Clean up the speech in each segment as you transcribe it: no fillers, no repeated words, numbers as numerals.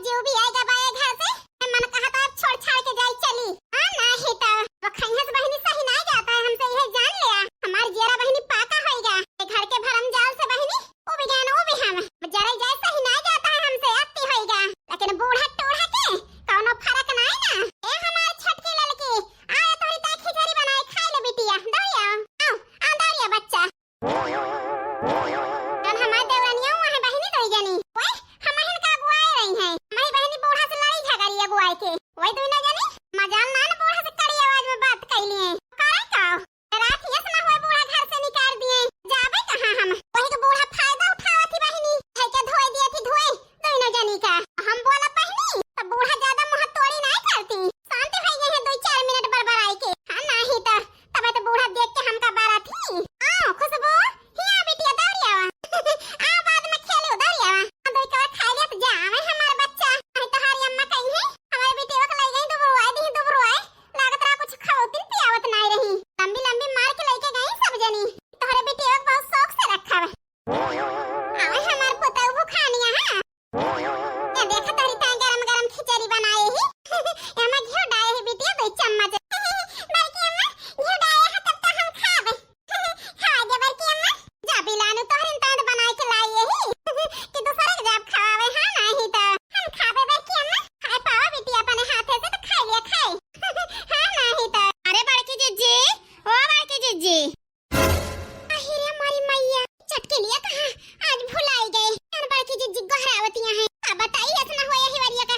जो भी आएगा बाए घर से मन कहा था छोड़ छाड़ के जाई चली। हां नहीं तो वो खैहस बहनी सही नहीं जाता है हमसे यह जान लिया। हमार जेरा बहनी पाका होएगा घर के भरम जाल से बहनी वो भी जान वो भी हम जरा जाए सही नहीं जाता है हमसे अति होएगा। लेकिन बूढ़ा टोढ़ा के कोनो फर्क नहीं ना। ए हमार छटके लड़की आए तोरी ता खिचड़ी बनाए खाए ले बिटिया दरिया आओ आ दरिया बच्चा जन हमार देवरानिया वहां बहनी तो जानी ओए हम हन का बुआए रही हैं हमारी बहनी बूढ़ा से लड़ी झगड़ी बुआए के वही तो ना जानी मजाल ना न बूढ़ा से कड़ी आवाज में बात कैली है करे का रात यस ना होए बूढ़ा घर से निकाल दिए जाबे कहां हम वही के बूढ़ा फायदा उठावती बहनी है के धोए दिए थी धोए तो ना जानी का हम बोला बहनी तो बूढ़ा ज्यादा मुंह तोड़ी नहीं करती शांत हो गए हैं 2-4 मिनट बड़बड़ाई के। हां नहीं तो तब तो बूढ़ा देख के हमका बारा थी आओ खुशबू हिया बिटिया दौड़िया आ बाद में खेलो दौड़िया दो का खा ले तो जावे हमारा बच्चा नहीं तो हरी अम्मा कही है हमारे बेटे को ले गई दुबरुआई लागत रहा कुछ खावतिन पियावत नहीं रही लंबी लंबी मार के लेके गई सब जनी तोहरे बेटे को बहुत शौक से रखा है आवे हमार पोता भूखानिया है ये देख तोरी ता गरम गरम खिचड़ी बनाए ही एमा घी डाले है बेटिया 2 चम्मच बल्कि अम्मा घी डाले है तब तक हम खावे खा दे बल्कि अम्मा जा बिलानु तोहरे ता बनाए के लाए ही कि दूसरे के जब खावे हां नहीं तो हम खावे बल्कि अम्मा खाए पावा बेटिया अपने हाथे से तो खा लिया खाए हां नहीं तो अरे बड़की जीजी ओ बड़की जीजी अहिरे हमारी मैया चटके लिया कहां आज भुलाई गए यार बड़की जीजी गहरावतियां हैं अब बताइए इतना होया ही वरिया का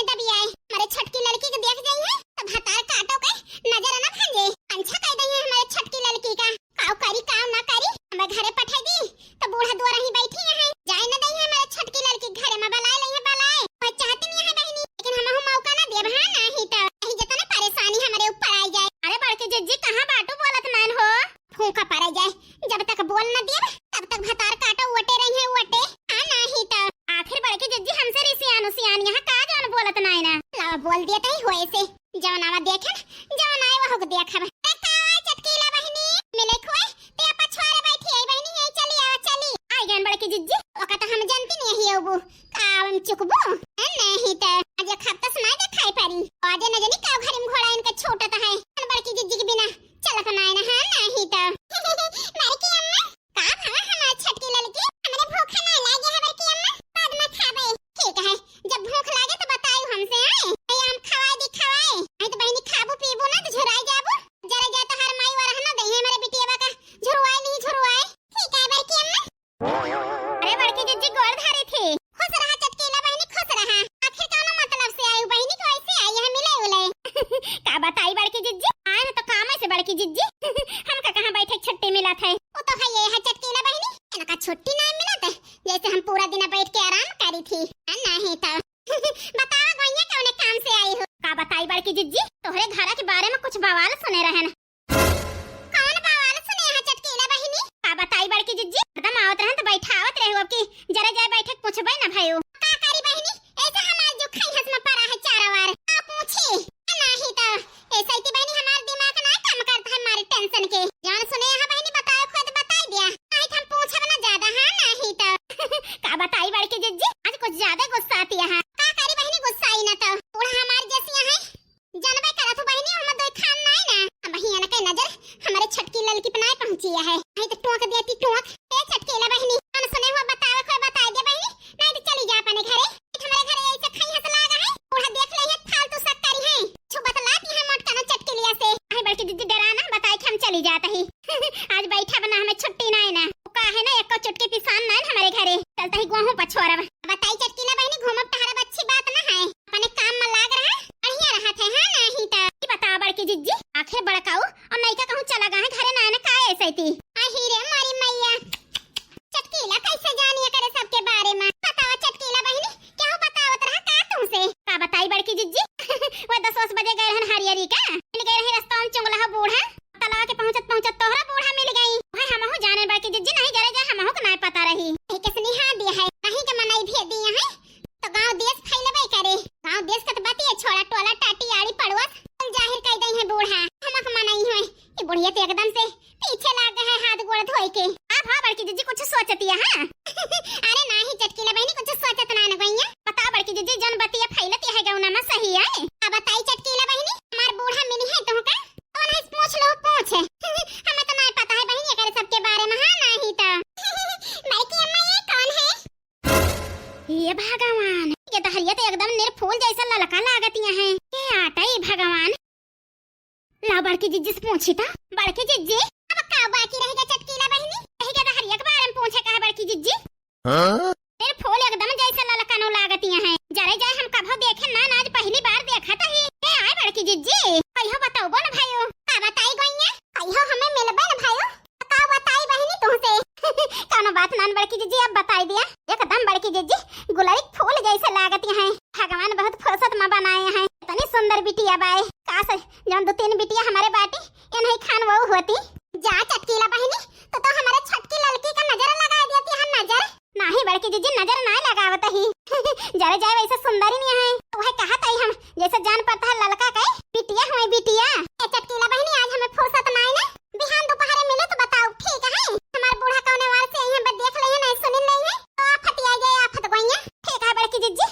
दबी आए हमारे छटकी लड़की के देख गई है तब हतार काटो के नजर ना भांजे पंछा कह दई है हमारे छटकी लड़की का काव करी काम ना करी हमें घरे पठाई दी तो बूढ़ा द्वारा ही बैठी है जाए ना दई है हमारे छटकी लड़की घरे में बलाए लई है बलाए कोई चाहती नहीं है बहनी लेकिन हम मौका ना देब हां नहीं तो नहीं जता ना परेशानी हमारे ऊपर आई जाए। अरे बड़के जज्जी कहां बाटू बोलत मान हो फूंका पड़ जाए जब तक बोल ना देब तब तक भतार काटो वटे रही है वटे हां नहीं तो आखिर बड़के जज्जी हमसे सियान यहां का जान बोलत नहीं ना लावा बोल दिया तई होए से जवनावा देखन जवन आए वह को देखब कावा चटकीला बहनी मिले खोए ते पछवारे बैठी आई बहनी यही चली आ चली आई गन बड़के जज्जी ओका तो हम जानती नहीं है ओबू कावम चुकबू नहीं तो आज खत्ता सुनाई दे खाई पारी आज न जानी काव घरी में घोड़ा इनका छोटा तो है बड़की जज्जी के बिना चलत ना है हां नहीं तो बड़की अम्मा का भावा हमार छटकी लड़की हमरे भूख ना लागे है बड़की अम्मा बाद में खाबे ठीक है जब भूख लागे तो बताइयो हमसे आए हम खवाए दी खवाए नहीं तो बहनी खाबू पीबू ना तो झुराई जाबू जरा जा तो हर माई वर रहना दे है मेरे बिटिया का झुरवाई नहीं झुरवाई ठीक है बड़की अम्मा। अरे बड़की जज्जी गोड़ धारी थी खुश रहा चटकीला बहनी खुश रहा आखिर कौन मतलब से आई बहनी को ऐसे आई है मिले उले का बताई बड़की जज्जी आए ना तो काम है से बड़की जज्जी हम का कहां बैठे छुट्टी मिला था वो तो है ये है चटकीला बहनी इनका छुट्टी नहीं मिला था जैसे हम पूरा दिन बैठ के आराम करी थी नहीं तो बताओ गइया कौन काम से आई हो का बताई बड़की जज्जी तोहरे घरा के बारे में कुछ बवाल सुने रहन कौन बवाल सुने है चटकीला बहनी का बताई बड़की जज्जी एकदम आवत रहन तो बैठावत रहो अब की जरा जाए बैठक पूछबे ना भाईओ का करी बहनी ऐसे हमार जो खैहस में पड़ा है चारावार आ पूछी नहीं तो ऐसे ही बहनी हमार दिमाग ना काम करता है हमारी टेंशन के जान सुने है बहनी बताओ खुद बताई दिया आज हम पूछब ना ज्यादा हां नहीं तो का बताई बड़की जज्जी आज कुछ ज्यादा गुस्सा आती है का करी बहनी गुस्सा आई ना तो पूरा हमार जैसी है जानबे करत बहनी हम दो खान नहीं ना अब हिया ना के नजर हमारे छटकी लड़की पे नहीं पहुंची है नहीं तो टोक देती टोक ए छटकीला बहनी हम सुने हुआ बताओ कोई बता दे बहनी नहीं तो चली जा अपने घरे हमारे घरे ऐसे खैहस लागा है पूरा देख ले है फालतू सब करी है छु बतलाती है मोट कना चटकीलिया से आई बल्कि दीदी डराना बताई कि हम चली जाता ही आज बैठा बना हमें छुट्टी नहीं ना का है ना एक चुटकी पिसान नहीं हमारे घरे चलता ही गेहूं पछोरा बताई चटकीला बहनी घूमब तहरा अच्छी बात ना है अपने काम में लाग रहा बढ़िया रहा थे हां नहीं तो बता बड़की जिज्जी आखिर बड़काऊ और नहीं का कहूं चला गए घरे ना ना का ऐसे थी अहिरे मारी मैया चटकीला कैसे जानिए करे सबके बारे में बताओ चटकीला बहनी क्या बतावत रहा का तुमसे का बताई बड़की जिज्जी वो 10 बजे गए हन हरियरी का मिल गए रहे रास्ता में चुंगला बूढ़ा तलाव के पहुंचत तोहरा बूढ़ा मिल गई भाई हम हो जाने बड़की जिज्जी नहीं करे जा हम हो के नहीं पता रही किसने हां दिया है नहीं के मनाई भेज दिया है तो गांव देश फैलबे करे गांव देश का तो बात है छोड़ा टोला टाटी आड़ी पड़वत जाहिर कह दई है बूढ़ा हमक मनाई है ये बुढ़िया तो एकदम से पीछे लाग है हाथ गोड़ धोई के आप हां बड़की जिज्जी कुछ सोचती है हां अरे नहीं चटकीला बहनी कुछ सोचत ना न गईया बता बड़की जिज्जी हे भगवान, ये दहरिया तो एकदम निरफूल जैसा ललका लागतिया है। के आटा ये भगवान। ला बड़की जिज्जी से पूछी था। बड़की जिज्जी अब का बाकी रहेगा चटकीला बहनी? रहेगा दहरिया के बारे में पूछे का बड़की जिज्जी? निरफूल एकदम जैसा ललका नो लागतिया है। जरे जाए हम कभो देखे ना, आज पहली बार देखा था ही। के आए बड़की जिज्जी? कहियो बताओ बोन भाइयो। का बताई गइया? कहियो हमें मिलबे न भाइयो। का बताई बहनी तुमसे? कोनो बात नान बड़की जिज्जी, अब बताई दिया। एकदम बड़की जिज्जी गुलारी फूल जैसे लागती हैं। भगवान बहुत फुर्सत में बनाए हैं। इतनी सुंदर बिटिया बाई। काश जौन 2-3 बिटिया हमारे बाटी ये नहीं खान वो होती। जा चटकीला बहनी, तो हमारे छटकी लड़की का नजर लगा देती है। नजर नहीं बड़की जिज्जी, नजर ना लगावत ही। जरे जाए वैसे सुंदरी नहीं है। वह कहा तई हम जैसे जान पड़ता है ललका के बिटिया हुई बिटिया। ए चटकीला बहनी, आज हमें फुर्सत ना है। बिहान दोपहर मिले तो बताओ, ठीक है? हमार बूढ़ा कौने वार से यहां देख ले नहीं सुन ले है तो आफत आ जाए, आफत गइया। ठीक है बड़की जिज्जी,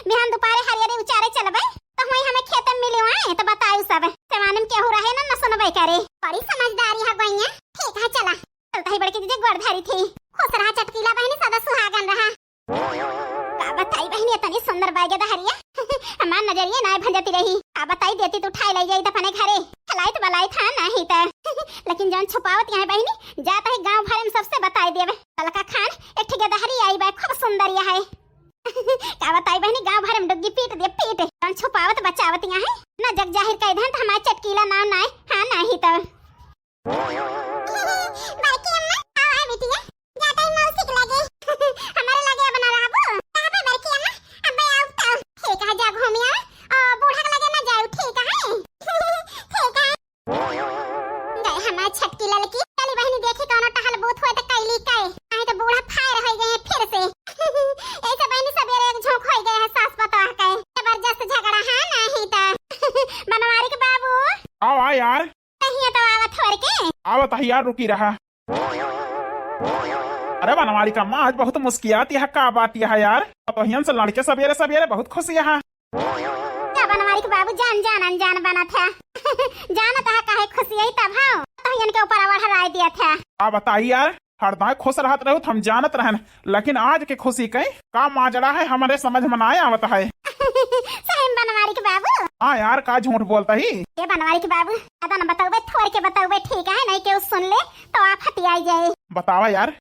बिहान दोपहर हरियरी उचारे चलबे तो वही हमें खेत में मिले आए तो बताओ सब समान में क्या हो रहा है ना सुनबे करे। बड़ी समझदारी है गइया। ठीक है चला चलता ही बड़की जिज्जी, गोरधारी थी। खुश रहा चटकीला बहनी, सदा सुहागन रहा। का बताई बहनी, इतनी सुंदर बागे दहरिया हमार नजरिए ना भंजती रही। का बताई देती तो उठाई ले जाई अपने घरे। खलाई तो बलाई था नहीं तो लेकिन जौन छुपावत यहाँ बहनी जाता है गांव भर में सबसे बताई देवे। ललका खान एक ठिके दहरी आई बा, खूब सुंदर है। का बताई बहनी, गांव भर में डुग्गी पीट दे पीट। जौन छुपावत बचावत यहाँ है ना जग जाहिर कह दहन तो हमार चटकीला नाम ना है। हां नहीं तो बाकी अम्मा आ बिटिया जाता ही मौसी के लगे हमारे लगे बना रहबो। कहां पे बाकी अम्मा? अब आओ तो ठीक है, जा घूमिया और बूढ़ा के लगे ना जाओ। ठीक है ठीक है। गए हमार छटकी लड़की चली बहनी, देखी कोनो टहल बूथ होए तो कैली काए आई तो बूढ़ा फायर हो गए फिर से। ऐसे बहनी सवेरे एक झोंक हो गए है सास पता के जबरदस्त झगड़ा। है नहीं तो बनवारी के बाबू आओ आ यार। कहिए तो आवत थोड़ के आवत है यार, रुकी रहा। अरे बनवारी का माँ आज बहुत मुस्कियात यह का बात यह यार। तो हियन से लड़के सवेरे सवेरे बहुत खुश यहाँ। क्या बनवारी के बाबू जान जान अनजान बना था जाना था काहे खुशी आई तब हाँ तो हियन के ऊपर आवाज हराई दिया था। आ बताइए यार, हरदम खुश रहत रहो हम जानत रहन, लेकिन आज के खुशी कई का माजरा है हमारे समझ में ना आवत है। सही बनवारी के बाबू। हाँ यार, का झूठ बोलता ही। ये बनवारी के बाबू ज्यादा न बताओ, थोड़ के बताओ ठीक है? नहीं के सुन ले तो आप हती आई जाए। बतावा यार।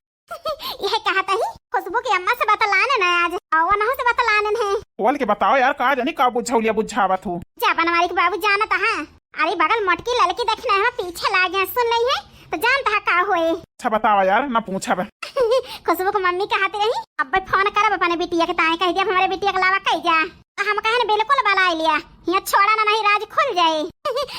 यह कहा था ही खुशबू की अम्मा से बतलाने ना आज और ना से बतलाने है। बोल के बताओ यार, का जानी का बुझौलिया बुझावत हूँ। जा बनवारी के बाबू जानत है। अरे बगल मोटकी लड़की देखना है पीछे लागे सुन रही है तो जानता का होए। अच्छा बतावा यार, ना पूछा खुशबू को मम्मी कहती रही अब फोन करब अपने बिटिया के ताए कह दिया हमारे बिटिया के लावा कह जा। हम कहे न बिल्कुल बला लिया यहाँ छोड़ा ना नहीं राज खुल जाए।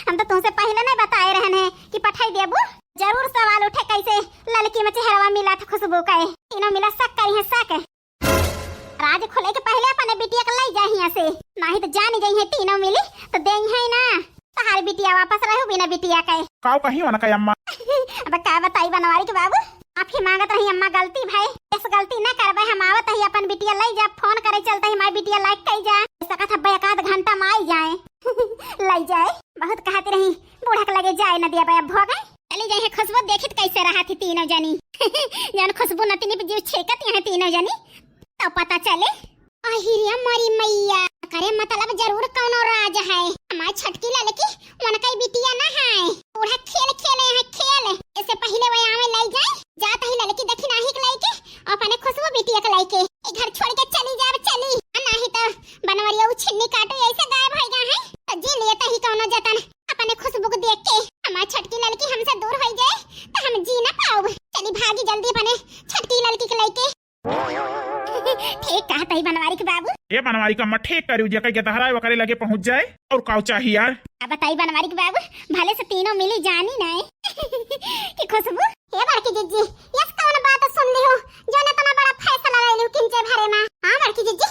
हम तो तुमसे पहले नहीं बताए रहने कि पठाई देबू। जरूर सवाल उठे कैसे लड़की में चेहरा मिला था खुशबू का, तीनों मिला शक करी है शक। राज खुले के पहले अपने बिटिया के लाई जा यहाँ से, नहीं तो जानी गई है तीनों मिली तो दे है ना तुम्हारी बिटिया वापस रहो बिना बिटिया के। का कहीं होना कहीं अम्मा। अब क्या बताई बनवारी के बाबू, आप ही मांगत रही अम्मा गलती भाई इस गलती न करबे। हम आवत ही अपन बिटिया लाई जा, फोन करे चलता ही हमारी बिटिया लाइक कई जा सकत है एक आध घंटा में आई जाए लाई जाए। बहुत कहती रही बूढ़ा के लगे जाए न दिया भाई अब भोगे चली जाए। खुशबू देखित कैसे रहा थी तीनों जनी जान खुशबू नतनी पे जीव छेकत है तीनों जनी तो पता चले। अहिरिया मरी मैया करे मतलब जरूर कौनो राज है। हमारी छटकी लड़की उनका बिटिया न है। बूढ़ा खेल खेले है खेल, इससे पहले वो आवे लाई जाए जाता ही लड़की देखी नाही के लाई के अपने खुशबू बिटिया के लाई के घर छोड़ के चली जाए चली नहीं तो बनवरिया छिन्नी काटो ऐसे गायब हो गया है तो जी लेता ही कौनो जतन अपने खुशबू को देख के हमारी छटकी लड़की हमसे दूर हो जाए तो हम जी ना पाओ। चली भागी जल्दी अपने छटकी लड़की के लाई के। ठीक कहता ही बनवारी के बाबू। ये बनवारी का मठे करू जे के दहराए वकरे लगे पहुंच जाए और का चाहिए यार। अब बताई बनवारी के बाबू भले से तीनों मिली जानी नहीं कि खुशबू ये बड़की जिज्जी यस कौन बात सुन ली हो जो ने तना बड़ा फैसला ले लियो किंचे भरे में। हां बड़की जिज्जी